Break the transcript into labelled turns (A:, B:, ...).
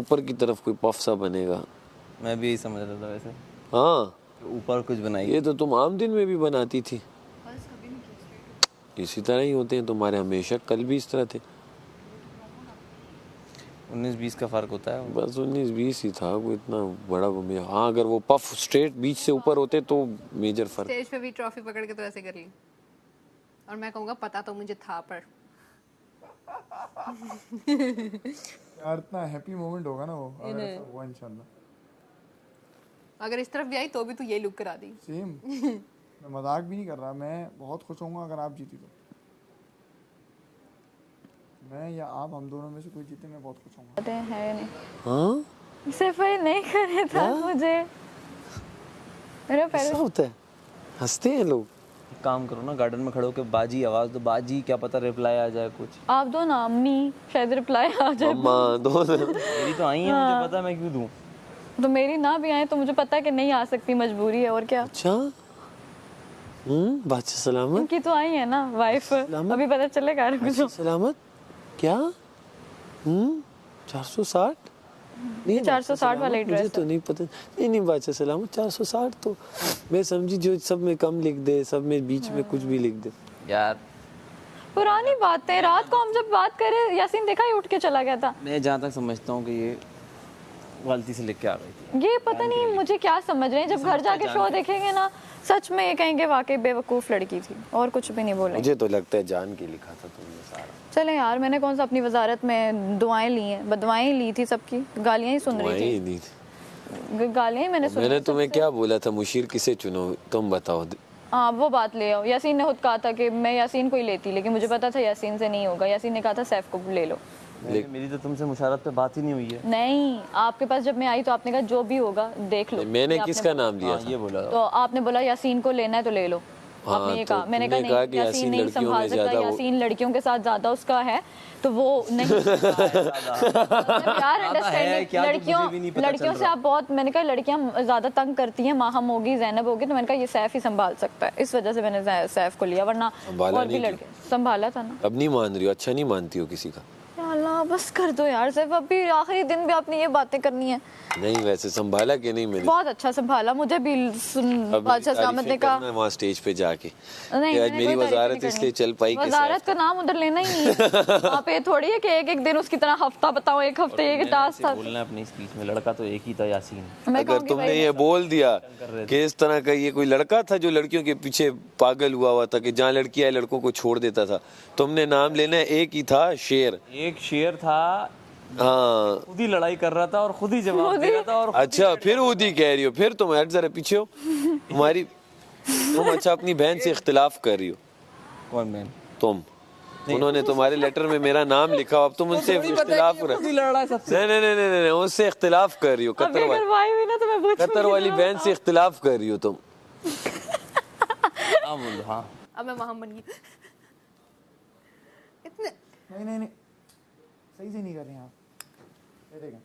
A: ऊपर की तरफ कोई पफ सा बनेगा।
B: मैं भी यही समझ रहा था वैसे।
A: हाँ
B: ऊपर कुछ बनाई।
A: ये तो तुम आम दिन में भी बनाती थी। इसी तरह ही होते हैं तुम्हारे हमेशा, कल भी इस तरह थे।
B: 19-20 का फर्क होता है।
A: बस 19-20 ही था, वो इतना बड़ा हाँ अगर वो पफ स्ट्रेट बीच से ऊपर होते तो मेजर फर्क।
C: स्टेज पे भी ट्रॉफी पकड़ के तो ऐसे कर ली और मैं कहूँगा पता तो मुझे था पर
D: यार इतना हैप्पी मोमेंट होगा ना वो, अगर ऐसा हुआ इंशाल्लाह।
C: अगर इस तरफ भी आई तो भी तू ये लुक करा दी।
D: सेम मैं मजाक भी नहीं कर रहा, मैं बहुत खुश होऊंगा अगर आप जीती तो। मैं या आप, हम दोनों में से कोई जीते मैं बहुत खुश होऊंगा।
E: है नहीं
A: हाँ
E: सफर नहीं करे था मुझे। मेरा
A: ऐसा
E: पहले
A: होता है, हंसते हैं लोग।
B: एक काम करो ना, गार्डन में खड़े होकर बाजी आवाज दो, बाजी, क्या पता रिप्लाई आ जाए कुछ।
E: आप दो ना अम्मी, शायद रिप्लाई आ जाए।
A: अम्मा दो
B: मेरी तो आई है, मुझे पता है, मैं क्यों दूं।
E: तो मेरी ना भी आए तो मुझे पता है कि नहीं आ सकती, मजबूरी है और क्या।
A: अच्छा बादशाह सलामत।
E: इनकी तो आई है ना वाइफ, अभी पता चलेगा कुछ।
A: सलामत क्या 460 नहीं
E: 460 वाला ही
A: मुझे
E: ड्रेस
A: तो नहीं पता। नहीं बादशाह सलामत 460 तो मैं समझी जो सब में कम लिख दे, सब में बीच में कुछ भी लिख दे।
B: यार
E: पुरानी बातें, रात को हम जब बात करे यासीन देखा ही उठ के चला गया था।
B: मैं जहाँ तक समझता हूँ कि ये गलती से लिख के आ गई थी।
E: ये पता नहीं मुझे क्या समझ रहे हैं, जब घर जाके शो देखेंगे ना सच में ये कहेंगे वाकई बेवकूफ लड़की थी, और कुछ भी नहीं बोलेंगे।
A: मुझे तो लगता है जान के लिखा था तुमने सारा।
E: चले यार, मैंने कौन सा अपनी वजारत में दुआएं ली हैं, बदवाएं ली थी सबकी, गालियां ही सुन रही थी। गालियां ही मैंने सुनी।
A: मैंने तुम्हें क्या बोला था, मुशीर किसे चुनो तुम बताओ।
E: हाँ वो बात ले आओ। यासीन ने खुद कहा था कि मैं यासीन को ही लेती, लेकिन मुझे पता था यासीन से नहीं होगा। यासीन ने कहा था सैफ को ले लो।
B: मेरी तो तुमसे मुशारत पे बात ही नहीं हुई है।
E: नहीं, आपके पास जब मैं आई तो आपने कहा जो भी होगा देख लो।
A: मैंने किसका नाम लिया था?
B: ये बोला
E: तो आपने बोला यासीन को लेना है तो ले लो। आपने ये कहा, मैंने कहा नहीं यासीन नहीं संभाल सकता, यासीन लड़कियों के साथ ज्यादा उसका है तो वो नहीं। यार अंडरस्टैंडिंग, लड़कियों से आप बहुत, मैंने कहा लड़कियां ज्यादा तंग करती हैं, माहम होगी, जैनब होगी, तो मैंने कहा ये सैफ ही संभाल सकता है, इस वजह से मैंने सैफ को लिया, वरना और भी लड़के संभाला था ना।
A: अब नहीं मान रही हो, अच्छा नहीं मानती हो किसी का।
E: अल्लाह बस कर दो यार सैफ, अभी आखिरी दिन भी आपने ये बातें करनी है।
A: नहीं वैसे संभाला कि नहीं मैंने?
E: बहुत अच्छा संभाला, मुझे भी बादशाह सलामत ने कहा
A: वहाँ स्टेज पे जाके
E: नहीं,
A: आज मेरी वजारत इसलिए चल पाई।
E: वजारत का नाम उधर लेना ही नहीं है। आप ये थोड़ी है कि एक एक दिन उसकी तरह हफ्ता बताओ, एक हफ्ते एक टास्क था।
B: बोलना अपनी स्पीच में, लड़का तो एक ही था यासीन।
A: अगर तुमने ये बोल दिया कि इस तरह का ये कोई लड़का था जो लड़कियों के पीछे पागल हुआ था कि जहाँ लड़की आए लड़कों को छोड़ देता था, तुमने नाम लेना एक ही था, शेर।
B: एक शेर था,
A: हाँ
B: खुद ही लड़ाई कर रहा था और खुद ही जवाब दे रहा था। और
A: अच्छा फिर खुद ही कह रही हो, फिर तुम जरा पीछे हो तुम्हारी, तुम अच्छा अपनी बहन से इख्तिलाफ कर रही हो।
B: कौन बहन?
A: तुम, उन्होंने तुम्हारे लेटर में मेरा नाम लिखा, अब तुम उनसे इख्तिलाफ कर नहीं, उससे इख्तिलाफ कर रही हो। कतर वाली बहन से इख्तिलाफ कर रही हो तुम।
B: हाँ
C: अब मैं वहां बन गई। इतने
D: नहीं सही से नहीं कर रहे हैं आप, ये देखें।